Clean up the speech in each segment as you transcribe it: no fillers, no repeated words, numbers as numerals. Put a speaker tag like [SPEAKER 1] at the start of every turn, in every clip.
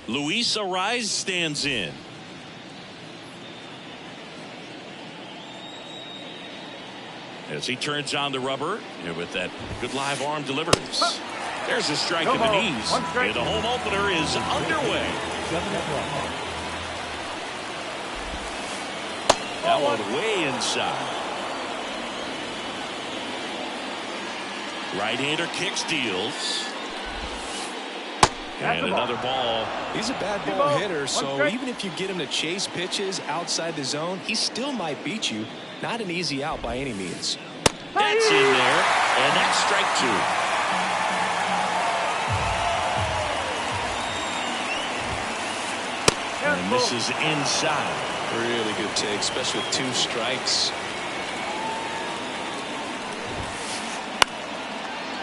[SPEAKER 1] Luis Ariz stands in. As he turns on the rubber, and with that good live arm delivers. There's a strike in the knees. And the home opener is underway. That one way inside. Right-hander kicks, deals. And another ball.
[SPEAKER 2] He's a bad ball hitter, so even if you get him to chase pitches outside the zone, he still might beat you. Not an easy out by any means.
[SPEAKER 1] That's in there, and that's strike two. And this is inside.
[SPEAKER 2] Really good take, especially with 2 strikes.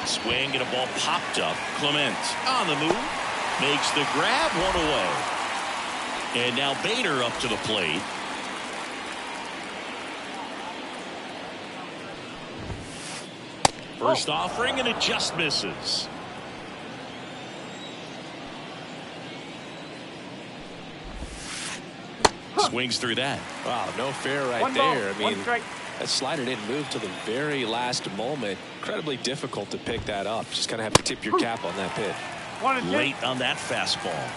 [SPEAKER 1] Swing and a ball popped up. Clement on the move. Makes the grab, 1 away. And now Bader up to the plate. First offering, and it just misses. Swings through that.
[SPEAKER 2] Wow, no fair right there. I mean, that slider didn't move till the very last moment. Incredibly difficult to pick that up. Just kind of have to tip your cap on that pitch.
[SPEAKER 1] Late on that fastball.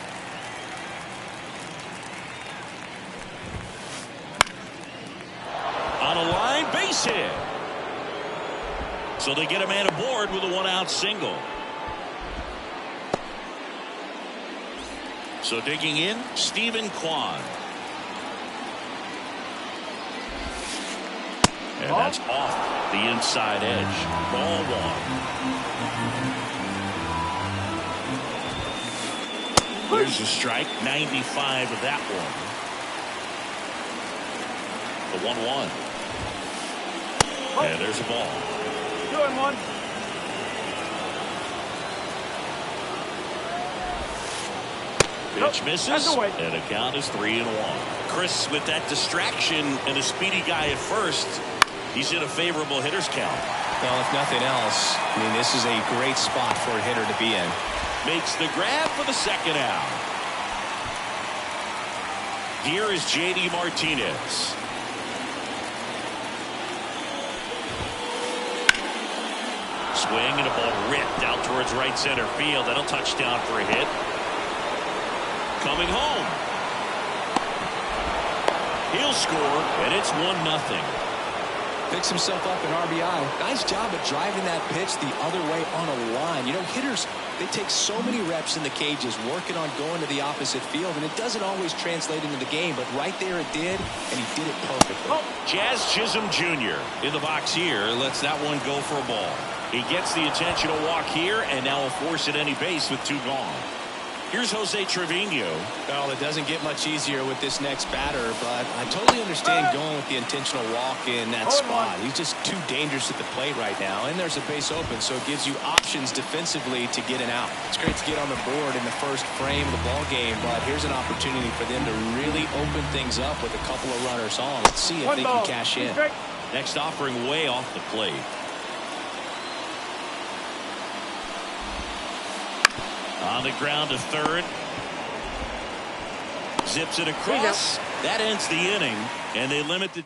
[SPEAKER 1] On a line, base hit. So they get a man aboard with a 1-out single. So digging in, Stephen Kwan. And that's off the inside edge. Ball 1. There's a strike. 95 of that one. The 1-1. And there's a ball.
[SPEAKER 3] 2-1.
[SPEAKER 1] Pitch misses, and the count is 3-1. Chris, with that distraction and a speedy guy at first, he's in a favorable hitter's count.
[SPEAKER 2] Well, if nothing else, I mean, this is a great spot for a hitter to be in.
[SPEAKER 1] Makes the grab for the second out. Here is J.D. Martinez. Swing and a ball ripped out towards right center field. That'll touchdown for a hit. Coming home. He'll score, and it's 1-0.
[SPEAKER 2] Picks himself up an RBI. Nice job of driving that pitch the other way on a line. You know, hitters, they take so many reps in the cages working on going to the opposite field, and it doesn't always translate into the game, but right there it did, and he did it perfectly.
[SPEAKER 1] Jazz Chisholm Jr. in the box here lets that one go for a ball. He gets the intentional walk here, and now will force at any base with 2 gone. Here's Jose Trevino.
[SPEAKER 2] Well, it doesn't get much easier with this next batter, but I totally understand going with the intentional walk in that spot. He's just too dangerous at the plate right now, and there's a base open, so it gives you options defensively to get an out. It's great to get on the board in the first frame of the ball game, but here's an opportunity for them to really open things up with a couple of runners on. Let's see if they can cash in.
[SPEAKER 1] Next offering way off the plate. On the ground to third. Zips it across. That ends the inning, and they limit the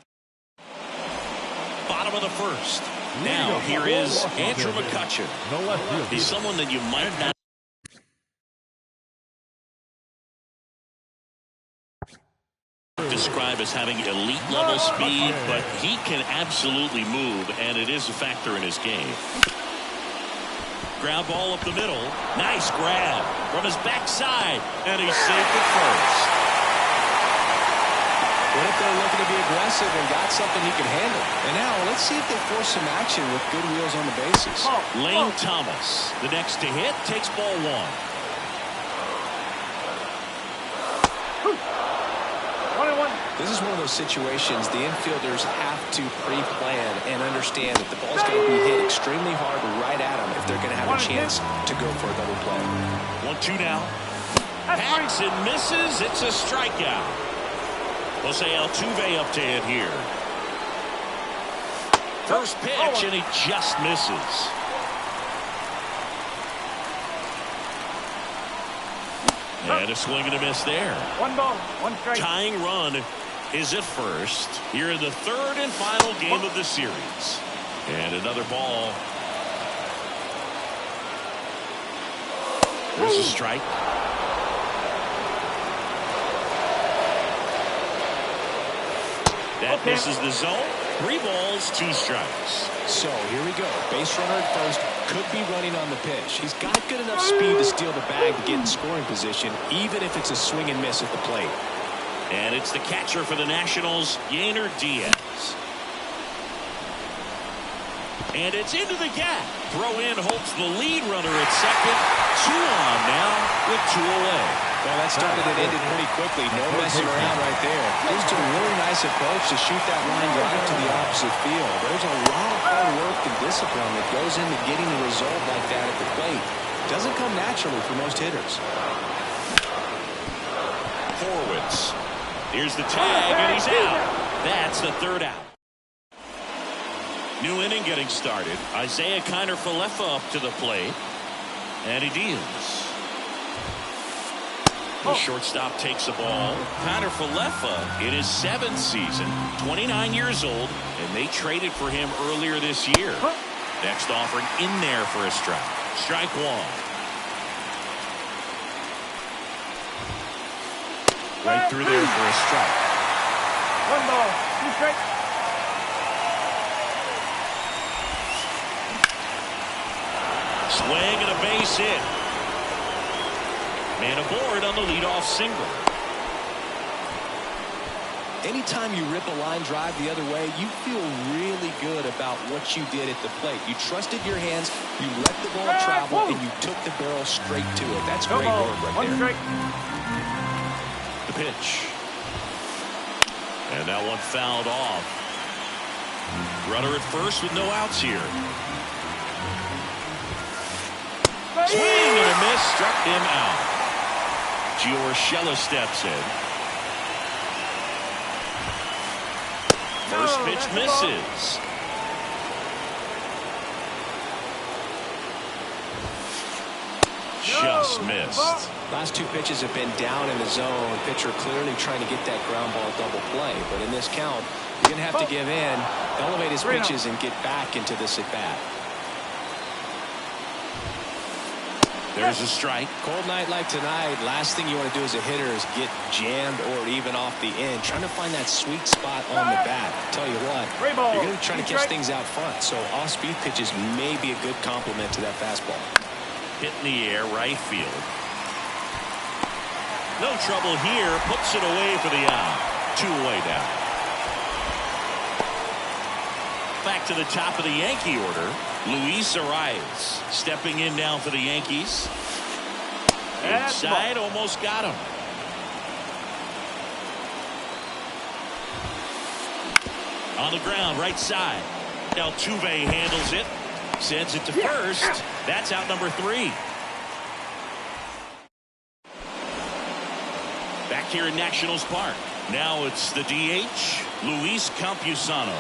[SPEAKER 1] bottom of the first. Now here is Andrew McCutchen. He's someone that you might not describe as having elite level speed, but he can absolutely move, and it is a factor in his game. Ground ball up the middle. Nice grab from his backside, and he's safe at first.
[SPEAKER 2] What if they're looking to be aggressive and got something he can handle? And now let's see if they force some action with good wheels on the bases.
[SPEAKER 1] Lane Thomas, the next to hit, takes ball 1.
[SPEAKER 2] This is one of those situations the infielders have to pre-plan and understand that the ball's going to be hit extremely hard right at them if they're going to have a chance to go for a double play.
[SPEAKER 1] 1-2 now. Hacks and misses. It's a strikeout. Jose Altuve up to hit here. First pitch, and he just misses. And a swing and a miss there.
[SPEAKER 3] 1 ball, 1 strike.
[SPEAKER 1] Tying run is at first here in the third and final game of the series. And another ball. There's a strike. That misses the zone. 3 balls, 2 strikes.
[SPEAKER 2] So here we go. Base runner at first, could be running on the pitch. He's got good enough speed to steal the bag to get in scoring position, even if it's a swing and miss at the plate.
[SPEAKER 1] And it's the catcher for the Nationals, Yainer Diaz. And it's into the gap. Throw in hopes the lead runner at second. 2 on now with 2 away.
[SPEAKER 2] Well, that started and ended pretty quickly. No messing around right there. Just a really nice approach to shoot that line drive to the opposite field. There's a lot of hard work and discipline that goes into getting a result like that at the plate. Doesn't come naturally for most hitters.
[SPEAKER 1] Horwitz. Here's the tag, and he's out. That's the 3rd out. New inning getting started. Isaiah Kiner-Falefa up to the plate. And he deals. The shortstop takes the ball. Kiner-Falefa in his 7th season, 29 years old, and they traded for him earlier this year. Next offering in there for a strike. Strike 1. Right through there for a strike.
[SPEAKER 3] 1 ball, 2 strikes.
[SPEAKER 1] Swing and a base hit. Man aboard on the leadoff single.
[SPEAKER 2] Anytime you rip a line drive the other way, you feel really good about what you did at the plate. You trusted your hands, you let the ball travel, and you took the barrel straight to it. That's great work right
[SPEAKER 3] 1
[SPEAKER 2] there.
[SPEAKER 3] strike.
[SPEAKER 1] The pitch. And that one fouled off. Runner at first with no outs here. Swing and a miss, struck him out. Giorgella steps in. First pitch misses. Just missed.
[SPEAKER 2] Last 2 pitches have been down in the zone. Pitcher clearly trying to get that ground ball double play. But in this count, you're going to have to give in, elevate his pitches, and get back into this at bat.
[SPEAKER 1] There's a strike.
[SPEAKER 2] Cold night like tonight, last thing you want to do as a hitter is get jammed or even off the end. Trying to find that sweet spot on the bat. Tell you what, you're going to try to catch things out front. So off-speed pitches may be a good complement to that fastball.
[SPEAKER 1] Hit in the air, right field. No trouble here. Puts it away for the out. 2 away now. Back to the top of the Yankee order. Luis Arias stepping in now for the Yankees. Inside, almost got him. On the ground, right side. Altuve handles it. Sends it to first. That's out number 3. Back here in Nationals Park. Now it's the DH, Luis Campusano.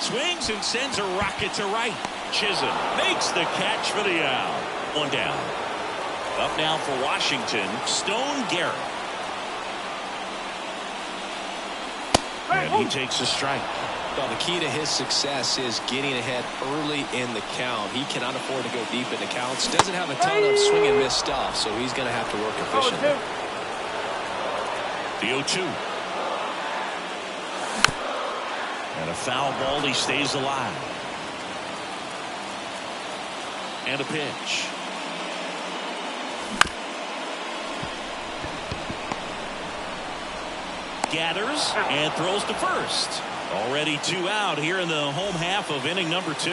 [SPEAKER 1] Swings and sends a rocket to right. Chisholm makes the catch for the out. 1 down. Up now for Washington, Stone Garrett. And he takes a strike.
[SPEAKER 2] Well, the key to his success is getting ahead early in the count. He cannot afford to go deep in the counts. Doesn't have a ton of swing and miss stuff, so he's going to have to work efficiently.
[SPEAKER 1] The 0-2. And a foul ball. He stays alive. And a pitch. Gathers and throws to first. Already 2 out here in the home half of inning number 2.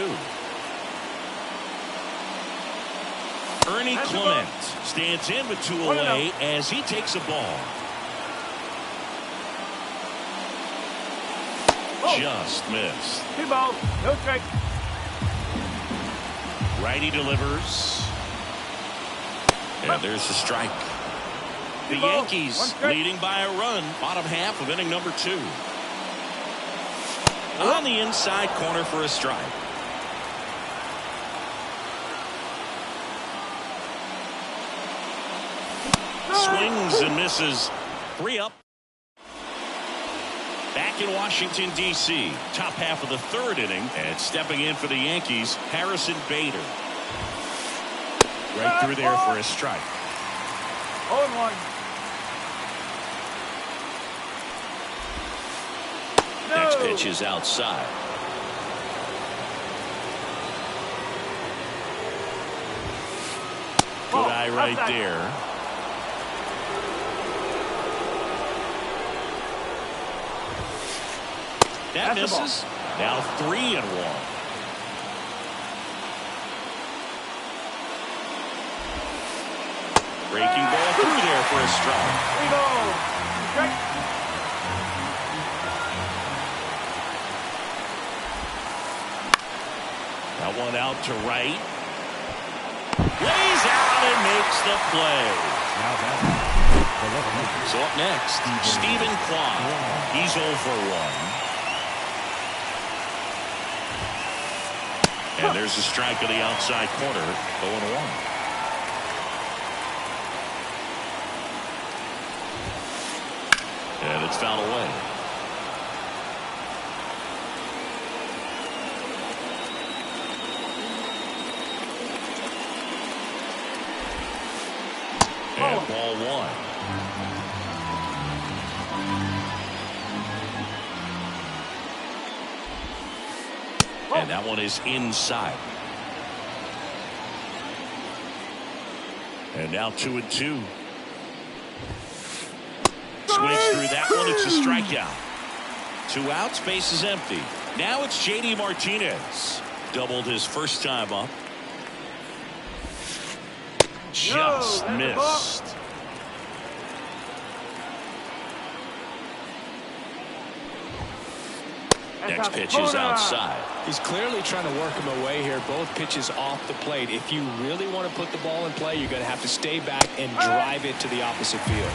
[SPEAKER 1] Ernie Clement stands in with 2 away as he takes a ball. Just missed.
[SPEAKER 3] 2 balls, no strike.
[SPEAKER 1] Righty delivers. And there's the strike. The Yankees leading by a run. Bottom half of inning number 2. On the inside corner for a strike. Swings and misses. 3 up. Back in Washington, D.C. Top half of the 3rd inning. And stepping in for the Yankees, Harrison Bader. Right through there for a strike.
[SPEAKER 3] 0-1.
[SPEAKER 1] Next pitch is outside. Good eye right there. That misses. Now 3-1. Breaking ball through there for a strike.
[SPEAKER 3] 3-0. Strike.
[SPEAKER 1] That one out to right. Lays out and makes the play. So up next, Stephen Kwan. He's 0 for 1. And there's a strike on the outside corner. 0-1. And it's fouled away. And ball 1. And that one is inside. And now 2-2. Swings through that one. It's a strikeout. 2 outs. Base is empty. Now it's J.D. Martinez. Doubled his first time up. Just missed. Next pitch is outside.
[SPEAKER 2] He's clearly trying to work him away here. Both pitches off the plate. If you really want to put the ball in play, you're going to have to stay back and drive it to the opposite field.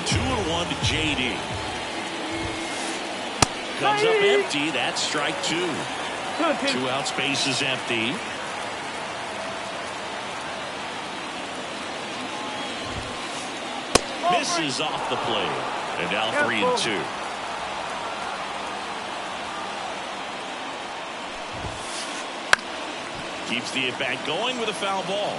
[SPEAKER 1] 2-1 to J.D. Comes up empty. That's strike 2. 2 outs. Base is empty. Misses off the plate. And now 3-2. Keeps the at-bat going with a foul ball.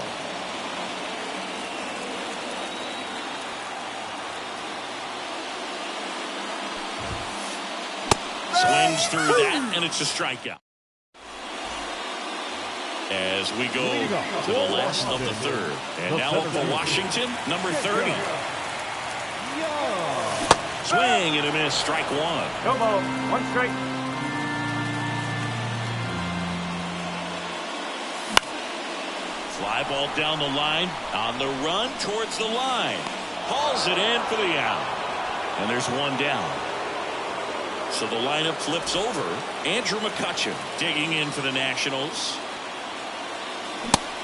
[SPEAKER 1] Swings through that, and it's a strikeout. As we go to the last of the 3rd. And now up for Washington, number 30. Swing and a miss, strike 1.
[SPEAKER 3] No ball. 1 strike.
[SPEAKER 1] Fly ball down the line, on the run towards the line. Hauls it in for the out. And there's 1 down. So the lineup flips over. Andrew McCutchen digging in for the Nationals.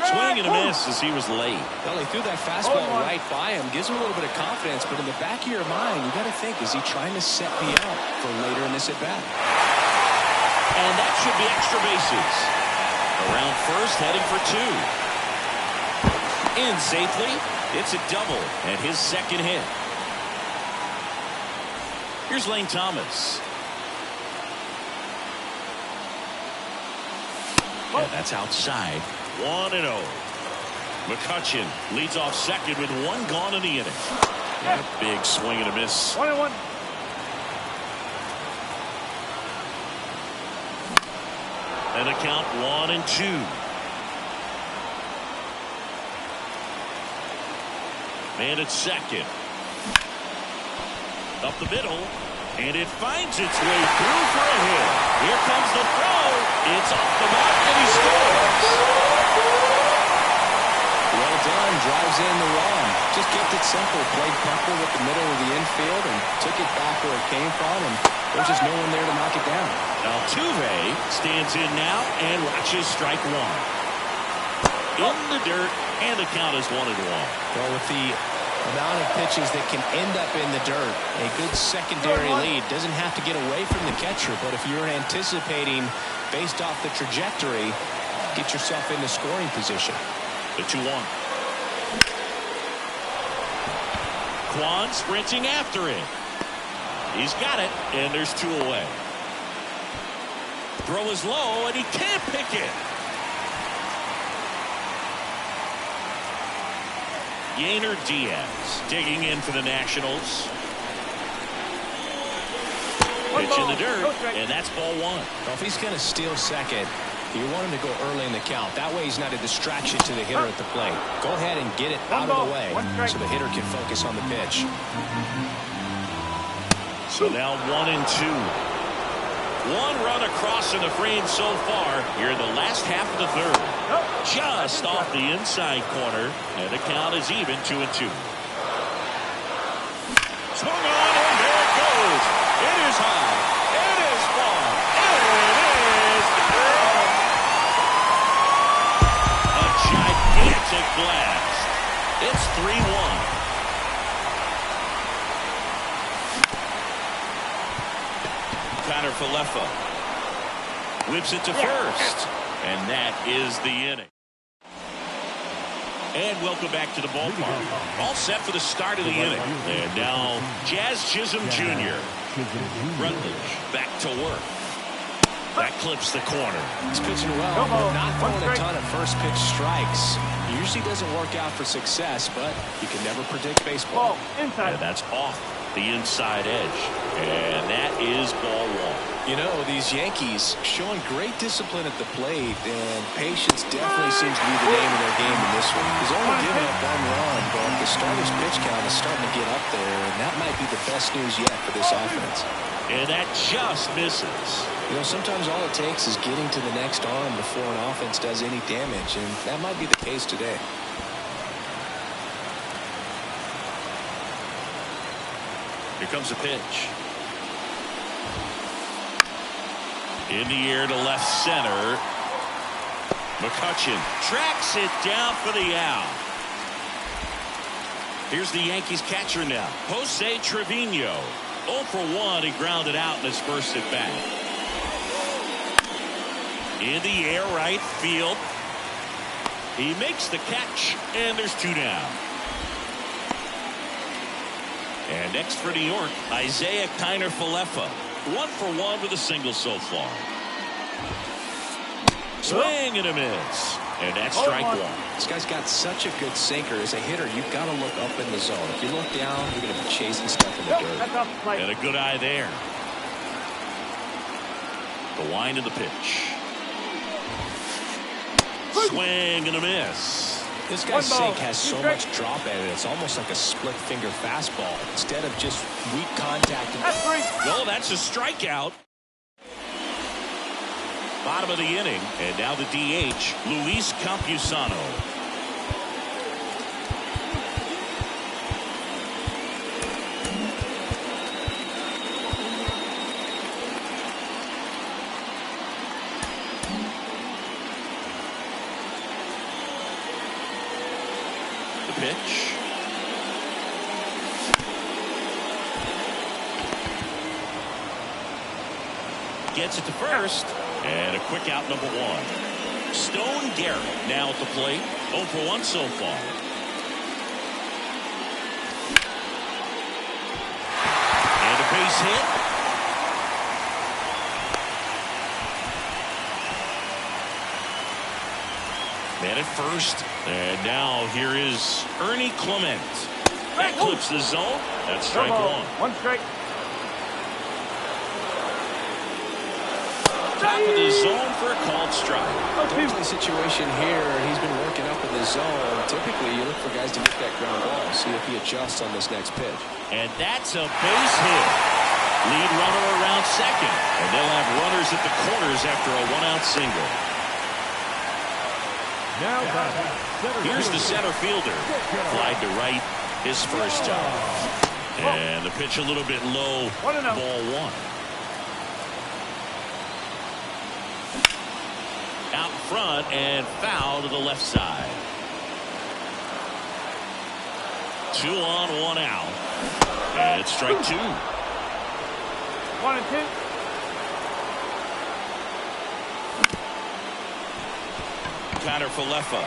[SPEAKER 1] Swing and a miss as he was late.
[SPEAKER 2] Well, he threw that fastball right by him. Gives him a little bit of confidence, but in the back of your mind, you got to think, is he trying to set me out for later in this at-bat?
[SPEAKER 1] And that should be extra bases. Around first, heading for 2. In safely. It's a double and his 2nd hit. Here's Lane Thomas. And that's outside. 1-0. McCutchen leads off second with 1 gone in the inning. And a big swing and a miss.
[SPEAKER 3] 1-1.
[SPEAKER 1] And a count 1-2. Man at second. Up the middle. And it finds its way through for a hit. Here comes the throw. It's off the mark and he scores.
[SPEAKER 2] Well done. Drives in the run. Just kept it simple. Played comfortable with the middle of the infield and took it back where it came from. And there's just no one there to knock it down.
[SPEAKER 1] Altuve stands in now and watches strike 1. In the dirt, and the count is 1-1.
[SPEAKER 2] Well, with the amount of pitches that can end up in the dirt, a good secondary lead doesn't have to get away from the catcher, but if you're anticipating based off the trajectory, get yourself into scoring position.
[SPEAKER 1] The 2-1. Kwan sprinting after it. He's got it, and there's 2 away. Throw is low, and he can't pick it. Yainer Diaz digging in for the Nationals. Pitch in the dirt, and that's ball 1.
[SPEAKER 2] Well, if he's going to steal second, you want him to go early in the count. That way he's not a distraction to the hitter at the plate. Go ahead and get it out of the way so the hitter can focus on the pitch.
[SPEAKER 1] So now 1-2. 1 run across in the frame so far here in the last half of the 3rd. Just off the inside corner, and the count is even 2-2. Swung on, and there it goes. It is high. It is far. It is gone. A gigantic blast. It's 3-1. Falefa whips it to first, and that is the inning. And welcome back to the ballpark. All set for the start of the inning. And now Jazz Chisholm Jr. Rutledge back to work. That clips the corner.
[SPEAKER 2] He's pitching well, but not throwing a ton of first pitch strikes. Usually doesn't work out for success, but you can never predict baseball.
[SPEAKER 3] Inside.
[SPEAKER 1] And that's off the inside edge. And that is ball 1.
[SPEAKER 2] You know, these Yankees showing great discipline at the plate, and patience definitely seems to be the name of their game in this one. He's only given up 1 run, but the starter's pitch count is starting to get up there, and that might be the best news yet for this offense.
[SPEAKER 1] And that just misses.
[SPEAKER 2] You know, sometimes all it takes is getting to the next arm before an offense does any damage, and that might be the case today.
[SPEAKER 1] Here comes a pitch. In the air to left center. McCutchen tracks it down for the out. Here's the Yankees catcher now, Jose Trevino. 0 for 1. He grounded out in his first at bat. In the air right field. He makes the catch, and there's 2 down. And next for New York, Isaiah Kiner-Falefa. 1 for 1 with a single so far. Swing and a miss. And that's strike 1.
[SPEAKER 2] This guy's got such a good sinker. As a hitter, you've got to look up in the zone. If you look down, you're going to be chasing stuff in the dirt.
[SPEAKER 1] And a good eye there. The wind of the pitch. Swing and a miss.
[SPEAKER 2] This guy's sink has so much drop at it. It's almost like a split finger fastball instead of just weak contact.
[SPEAKER 1] No, that's a strikeout. Bottom of the inning, and now the DH, Luis Campusano. The pitch. Gets it to first. And a quick out, number 1. Stone Garrett now at the plate. 0 for 1 so far. And a base hit. Man at first. And now here is Ernie Clement. That clips the zone. That's strike 1.
[SPEAKER 3] 1 strike.
[SPEAKER 2] Top of the zone for a called strike. Definitely situation here. He's been working up in the zone. Typically, you look for guys to get that ground ball. See if he adjusts on this next pitch.
[SPEAKER 1] And that's a base hit. Lead runner around second. And they'll have runners at the corners after a 1-out single.
[SPEAKER 3] Now
[SPEAKER 1] here's the center fielder. Flied to right his first time. And the pitch a little bit low. Ball 1. Out front and foul to the left side. 2 on, 1 out. And it's strike 2.
[SPEAKER 3] 1 and 2.
[SPEAKER 1] Kiner-Falefa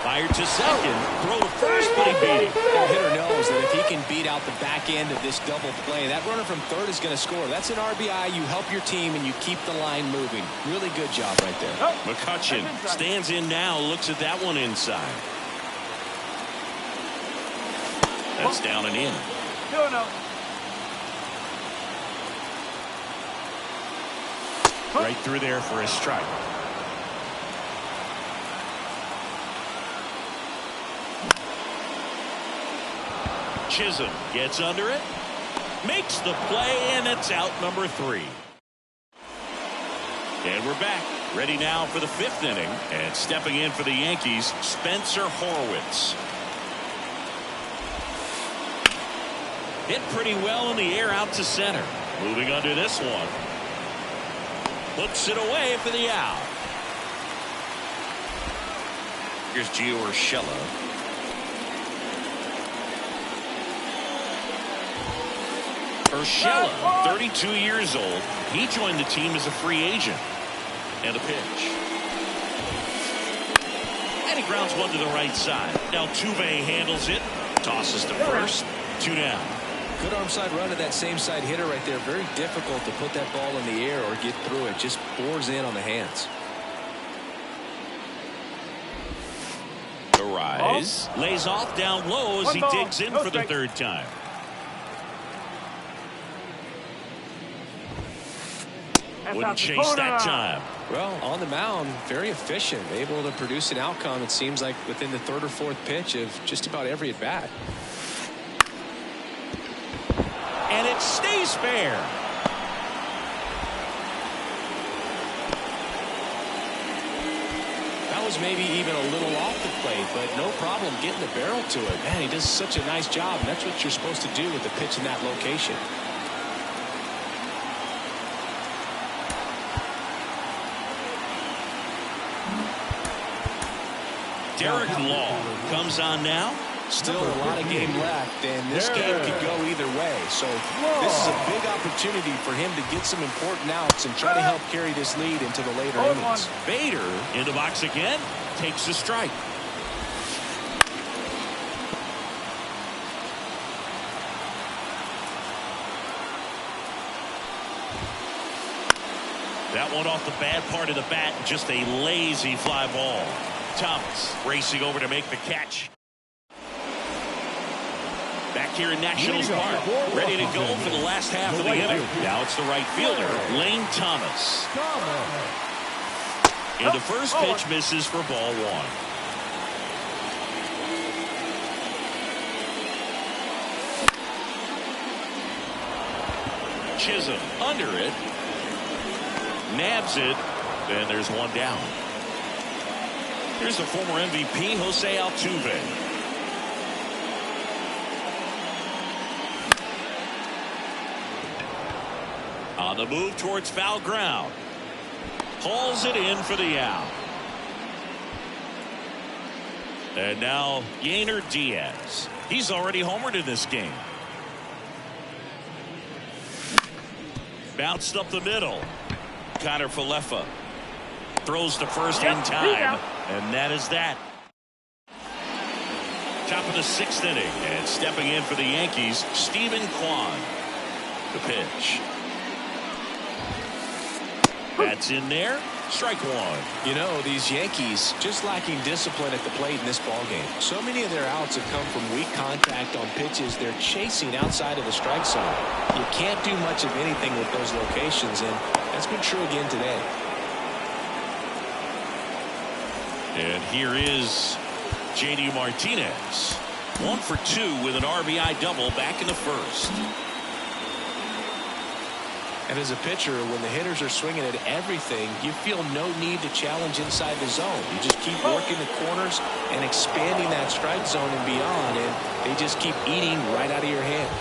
[SPEAKER 1] Fired to second. Throw to first, but he beat it.
[SPEAKER 2] The hitter knows that if he can beat out the back end of this double play, that runner from third is going to score. That's an RBI. You help your team, and you keep the line moving. Really good job right there.
[SPEAKER 1] McCutchen stands in now, looks at that one inside. That's down and in.
[SPEAKER 3] 2-0.
[SPEAKER 1] Right through there for a strike. Chisholm gets under it, makes the play, and it's out number 3. And we're back, ready now for the 5th inning. And stepping in for the Yankees, Spencer Horwitz. Hit pretty well in the air out to center. Moving under this one. Hooks it away for the out. Here's Gio Urshela. Urshela, 32 years old. He joined the team as a free agent. And a pitch. And he grounds one to the right side. Now Altuve handles it. Tosses to first. 2 down.
[SPEAKER 2] Good arm side run to that same side hitter right there. Very difficult to put that ball in the air or get through it. Just bores in on the hands.
[SPEAKER 1] The rise. Lays off down low as he digs in for the 3rd time. Wouldn't chase that time.
[SPEAKER 2] Well, on the mound, very efficient. Able to produce an outcome, it seems like, within the 3rd or 4th pitch of just about every at-bat.
[SPEAKER 1] And it stays fair.
[SPEAKER 2] That was maybe even a little off the plate, but no problem getting the barrel to it. Man, he does such a nice job, and that's what you're supposed to do with the pitch in that location.
[SPEAKER 1] Derek Law comes on now.
[SPEAKER 2] Still a lot of game left, and this game could go either way. So this is a big opportunity for him to get some important outs and try to help carry this lead into the later innings.
[SPEAKER 1] Bader in the box again. Takes the strike. That one off the bad part of the bat. Just a lazy fly ball. Thomas racing over to make the catch. Back here in Nationals Park, ready to go for the last half of the inning. Now it's the right fielder, Lane Thomas. And the first pitch misses for ball 1. Chisholm under it. Nabs it. And there's 1 down. Here's the former MVP, Jose Altuve. On the move towards foul ground. Hauls it in for the out. And now Yainer Diaz. He's already homered in this game. Bounced up the middle. Connor Falefa throws to first in time. And that is that. Top of the 6th inning. And stepping in for the Yankees, Stephen Kwan. The pitch. That's in there. Strike 1.
[SPEAKER 2] You know, these Yankees just lacking discipline at the plate in this ballgame. So many of their outs have come from weak contact on pitches they're chasing outside of the strike zone. You can't do much of anything with those locations, and that's been true again today.
[SPEAKER 1] And here is J.D. Martinez. 1 for 2 with an RBI double back in the 1st.
[SPEAKER 2] And as a pitcher, when the hitters are swinging at everything, you feel no need to challenge inside the zone. You just keep working the corners and expanding that strike zone and beyond, and they just keep eating right out of your hand.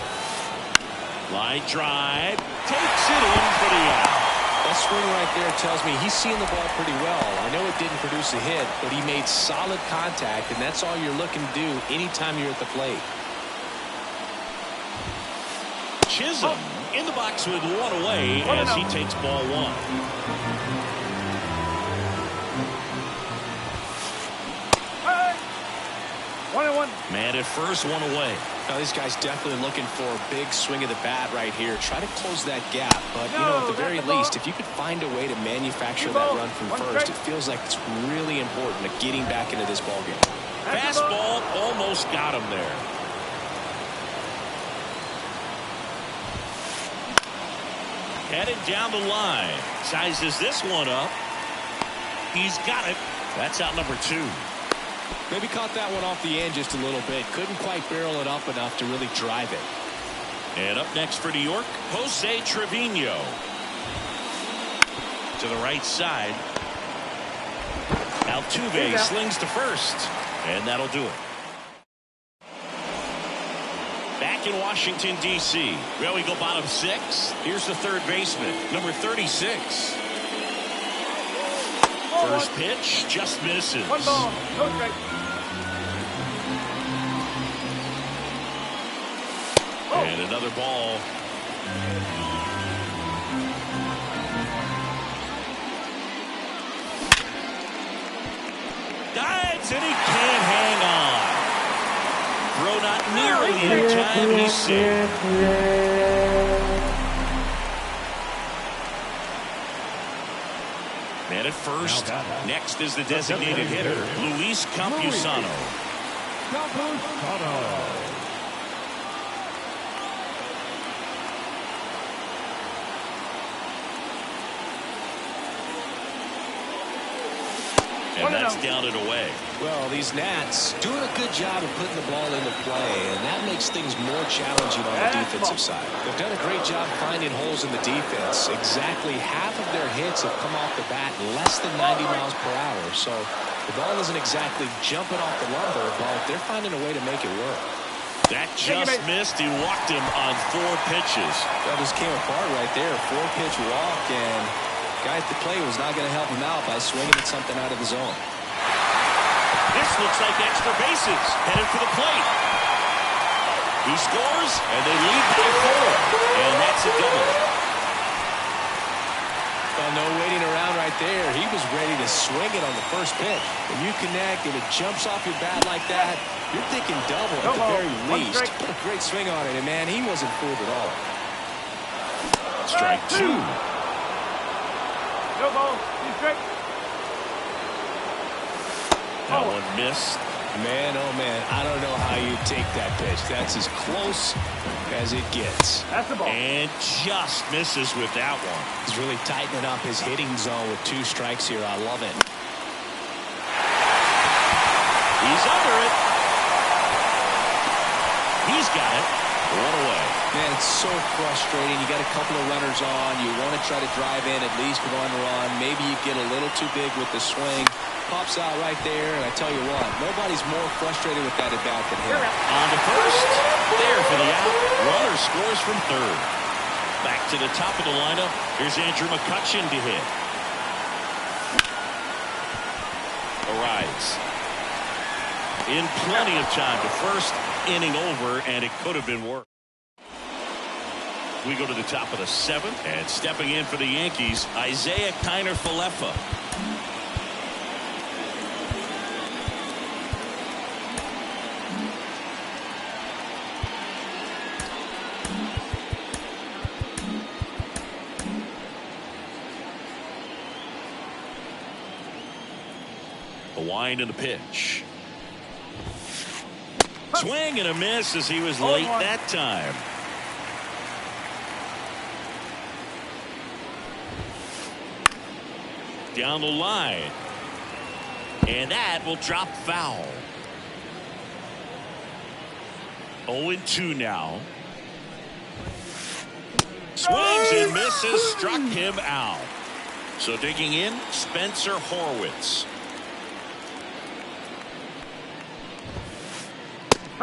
[SPEAKER 1] Line drive. Takes it in for the out.
[SPEAKER 2] That swing right there tells me he's seeing the ball pretty well. I know it didn't produce a hit, but he made solid contact, and that's all you're looking to do anytime you're at the plate.
[SPEAKER 1] Chisholm in the box with 1 away as he takes ball 1.
[SPEAKER 3] 1-1.
[SPEAKER 1] Man at first, one away.
[SPEAKER 2] Now, this guy's definitely looking for a big swing of the bat right here. Try to close that gap. But, you know, at the very least, if you could find a way to manufacture that run from first, it feels like it's really important to getting back into this ballgame.
[SPEAKER 1] Fastball almost got him there. Headed down the line. Sizes this one up. He's got it. That's out number 2.
[SPEAKER 2] Maybe caught that one off the end just a little bit. Couldn't quite barrel it up enough to really drive it.
[SPEAKER 1] And up next for New York, Jose Trevino. To the right side. Altuve slings to first. And that'll do it. Back in Washington, D.C. Well, we go bottom 6. Here's the third baseman, number 36. First pitch just misses.
[SPEAKER 3] 1 ball, no strike.
[SPEAKER 1] And another ball. Dives, and he can't hang on. Throw not nearly in time. He's safe. Man at first. Next is the designated hitter, Luis Campusano. And that's down and away.
[SPEAKER 2] Well, these Nats doing a good job of putting the ball into play, and that makes things more challenging on the defensive side. They've done a great job finding holes in the defense. Exactly half of their hits have come off the bat less than 90 miles per hour. So the ball isn't exactly jumping off the lumber, but they're finding a way to make it work.
[SPEAKER 1] That just missed. He walked him on 4 pitches.
[SPEAKER 2] That just came apart right there. 4-pitch walk, and guy at the plate was not going to help him out by swinging at something out of the zone.
[SPEAKER 1] This looks like extra bases. Headed for the plate. He scores, and they lead by 4. And that's a double.
[SPEAKER 2] Well, no waiting around right there. He was ready to swing it on the first pitch. When you connect and it jumps off your bat like that, you're thinking double at the very least. Put a great swing on it, and man, he wasn't fooled at all.
[SPEAKER 1] Strike 2.
[SPEAKER 3] No ball, strike.
[SPEAKER 1] That one missed.
[SPEAKER 2] Man, oh man, I don't know how you take that pitch. That's as close as it gets.
[SPEAKER 3] That's the ball.
[SPEAKER 1] And just misses with that one.
[SPEAKER 2] He's really tightening up his hitting zone with 2 strikes here. I love it.
[SPEAKER 1] He's under it. He's got it. 1 away.
[SPEAKER 2] Man, it's so frustrating. You got a couple of runners on. You want to try to drive in at least 1 run. Maybe you get a little too big with the swing. Pops out right there, and I tell you what, nobody's more frustrated with that at bat than him.
[SPEAKER 1] On to first. There for the out. Runner scores from third. Back to the top of the lineup. Here's Andrew McCutchen to hit. Arrives. In plenty of time to first. Inning over, and it could have been worse. We go to the top of the 7th, and stepping in for the Yankees, Isaiah Kiner-Falefa. A wind and a pitch. Swing and a miss as he was late that time. Down the line. And that will drop foul. 0-2 now. Swings and misses, struck him out. So digging in, Spencer Horwitz.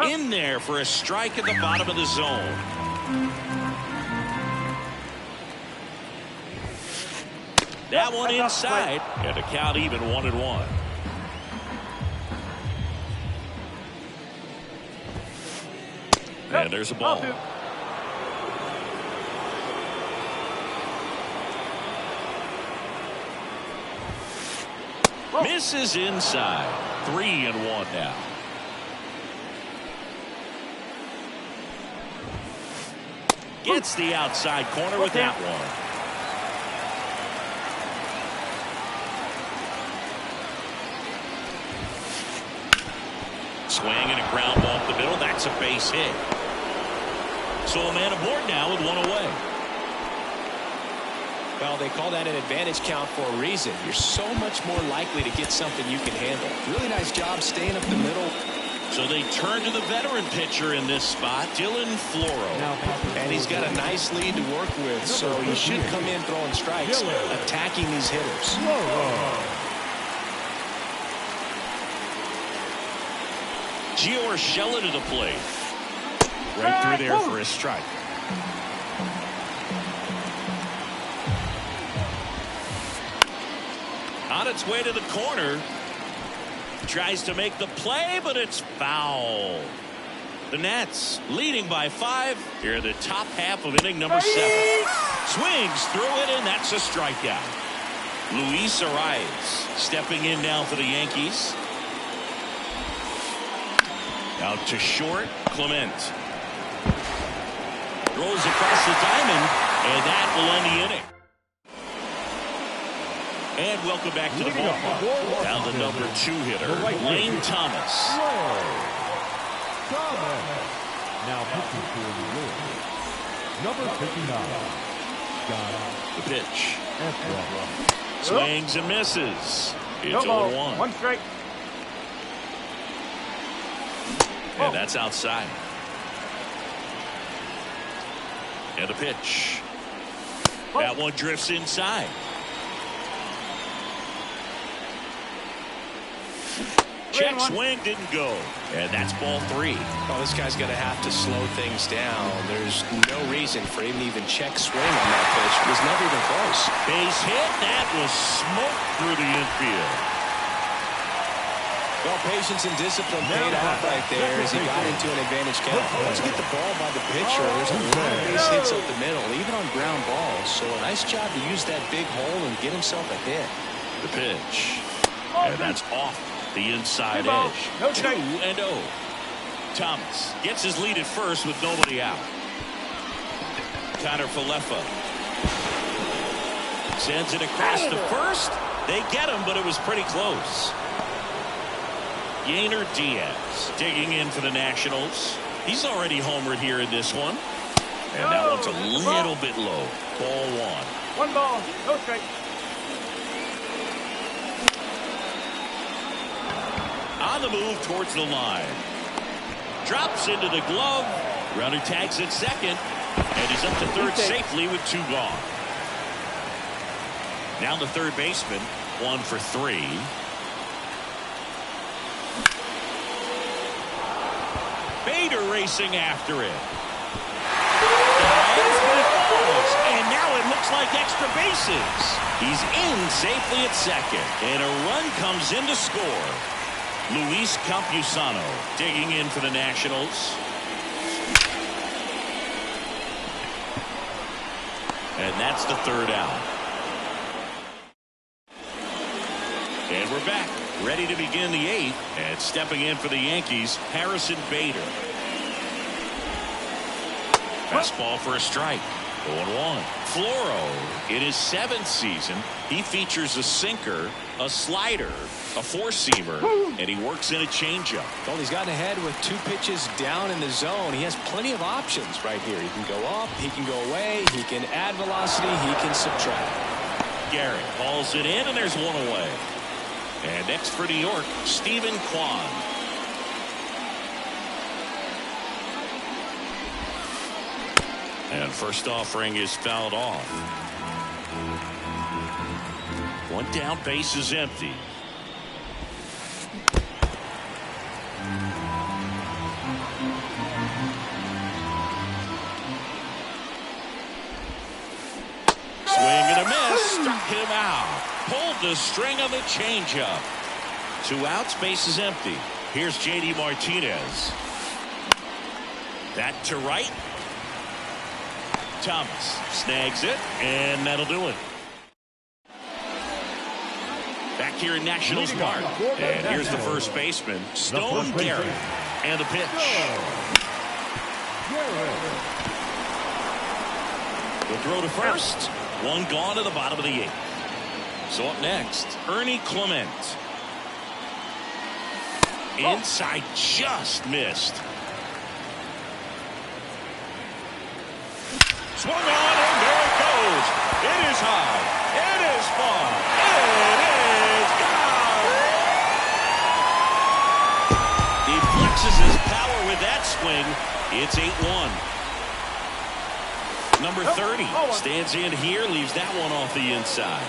[SPEAKER 1] In there for a strike at the bottom of the zone. That one inside, and a count even 1-1. And there's a ball. Misses inside. 3-1 now. Gets the outside corner with that one. Swing and a ground ball up the middle. That's a base hit. So a man aboard now with one away.
[SPEAKER 2] Well, they call that an advantage count for a reason. You're so much more likely to get something you can handle. Really nice job staying up the middle.
[SPEAKER 1] So they turn to the veteran pitcher in this spot, Dylan Floro.
[SPEAKER 2] And he's got a nice lead to work with, so he should come in throwing strikes, attacking these hitters.
[SPEAKER 1] Gio Urshela to the plate. Right through there for a strike. On its way to the corner. Tries to make the play, but it's foul. The Nats leading by 5 here in the top half of inning number 7. Swings through it, and that's a strikeout. Luis Arias stepping in now for the Yankees. Out to short, Clement. Throws across the diamond, and that will end the inning. And welcome back to the ballpark. Now the number 2 hitter, Lane Thomas.
[SPEAKER 4] Now pitching for the Royals, number 59.
[SPEAKER 1] The pitch. Swings and misses. It's 0-1.
[SPEAKER 3] One strike.
[SPEAKER 1] And that's outside. And the pitch. That one drifts inside. Check swing, didn't go. And that's ball 3.
[SPEAKER 2] Oh, this guy's going to have to slow things down. There's no reason for him to even check swing on that pitch. It was never even close.
[SPEAKER 1] Base hit. That was smoked through the infield.
[SPEAKER 2] Well, patience and discipline paid off right there as he got into an advantage count. Once you get the ball by the pitcher, there's a lot of base hits up the middle, even on ground balls. So a nice job to use that big hole and get himself a hit.
[SPEAKER 1] The pitch. And that's off the inside edge. 2-0. Thomas gets his lead at first with nobody out. Connor Falefa sends it across to first. They get him, but it was pretty close. Yainer Diaz digging in for the Nationals. He's already homered here in this one. And that one's a little bit low. Ball 1.
[SPEAKER 3] One ball, no strike.
[SPEAKER 1] On the move towards the line. Drops into the glove. Runner tags at second. And he's up to third safely with 2 gone. Now the third baseman, 1 for 3. Bader racing after it. And now it looks like extra bases. He's in safely at second. And a run comes in to score. Luis Campusano digging in for the Nationals. And that's the 3rd out. And we're back, ready to begin the 8th. And stepping in for the Yankees, Harrison Bader. Fastball for a strike. 0-1. Floro, in his 7th season, he features a sinker, a slider, a 4-seamer, and he works in a changeup.
[SPEAKER 2] Well, he's gotten ahead with 2 pitches down in the zone. He has plenty of options right here. He can go up, he can go away, he can add velocity, he can subtract.
[SPEAKER 1] Garrett balls it in, and there's 1 away. And next for New York, Stephen Kwan. And first offering is fouled off. 1 down, base is empty. Swing and a miss. Struck him out. Pulled the string on the changeup. 2 outs, base is empty. Here's J.D. Martinez. That to right. Thomas snags it, and that'll do it. Back here in Nationals Park. And here's the first baseman, Stone Garrett. And the pitch. He'll throw to first. One gone to the bottom of the 8th. So up next, Ernie Clement. Inside, just missed. Swung on, and there it goes. It is high. It is far. It is gone. He flexes his power with that swing. It's 8-1. Number 30 stands in here, leaves that one off the inside.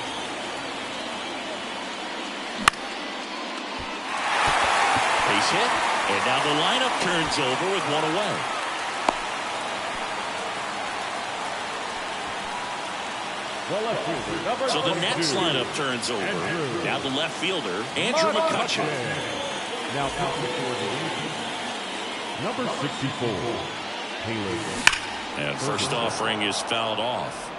[SPEAKER 1] Base hit, and now the lineup turns over with one away. So the Nets lineup turns over. Now the left fielder, Andrew McCutchen.
[SPEAKER 4] Now pitching for the Yankees, number 64, Taylor.
[SPEAKER 1] And first offering is fouled off.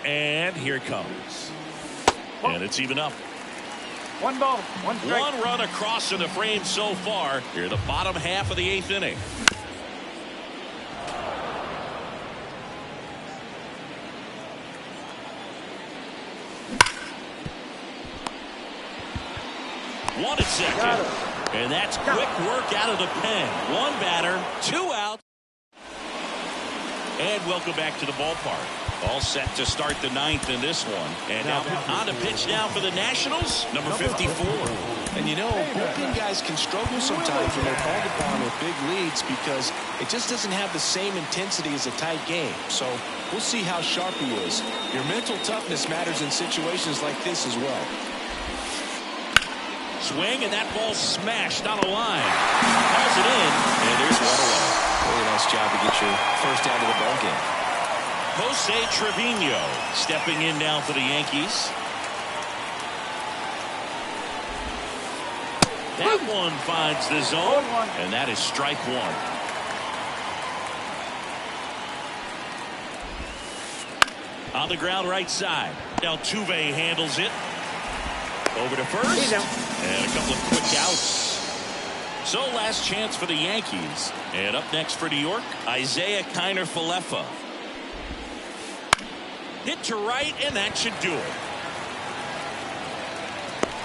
[SPEAKER 1] And here it comes. And it's even up.
[SPEAKER 3] One ball, one strike.
[SPEAKER 1] One run across in the frame so far. Here in the bottom half of the 8th inning. One at second. And that's quick work out of the pen. One batter, 2 out. And welcome back to the ballpark. All set to start the 9th in this one. And now on to pitch now for the Nationals, number 54.
[SPEAKER 2] And you know, bullpen guys can struggle sometimes when they're called upon with big leads because it just doesn't have the same intensity as a tight game. So we'll see how sharp he is. Your mental toughness matters in situations like this as well.
[SPEAKER 1] Swing, and that ball smashed on a line. Hauls it in, and there's one away.
[SPEAKER 2] Really nice job to get your first out of the ball game.
[SPEAKER 1] Jose Trevino stepping in now for the Yankees. That one finds the zone, and that is strike one. On the ground right side. Now Altuve handles it. Over to first. And a couple of quick outs. So last chance for the Yankees. And up next for New York, Isaiah Kiner-Falefa. Hit to right, and that should do it.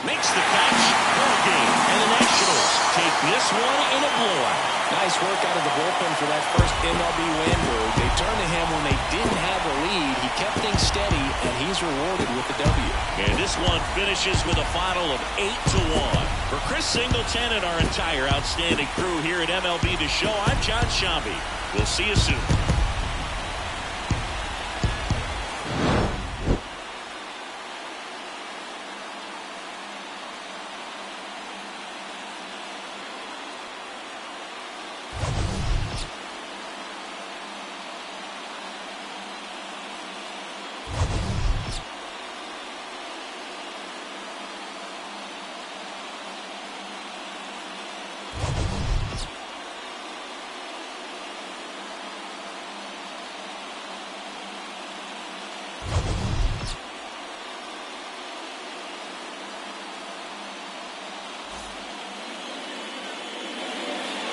[SPEAKER 1] Makes the catch. Ball game. And the Nationals take this one in a blowout.
[SPEAKER 2] Nice work out of the bullpen for that first MLB win where they turned to him when they didn't have a lead. He kept things steady, and he's rewarded with the W.
[SPEAKER 1] And this one finishes with a final of 8-1. For Chris Singleton and our entire outstanding crew here at MLB The Show, I'm John Shambi. We'll see you soon.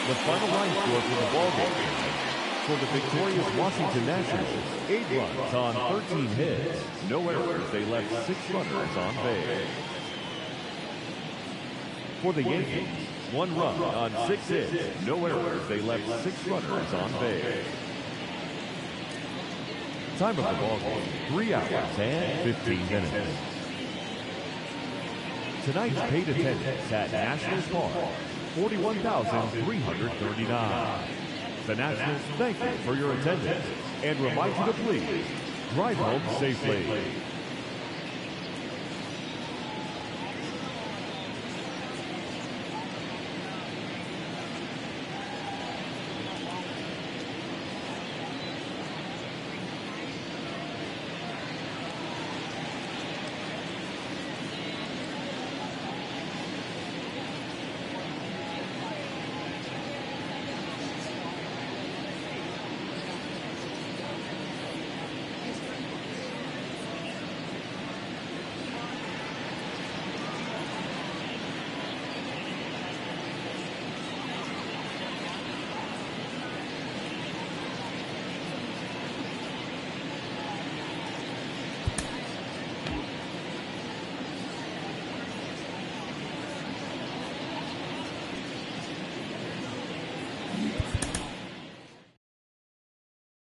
[SPEAKER 4] The final line score for the ball game. For the victorious Washington Nationals, 8 runs on 13 hits. No errors. They left 6 runners on base. For the Yankees, 1 run on 6 hits. No errors. They left 6 runners on base. Time of the ball game, 3 hours and 15 minutes. Tonight's paid attendance at Nationals Park, 41,339. The Nationals thank you for your attendance and remind you to please drive home safely.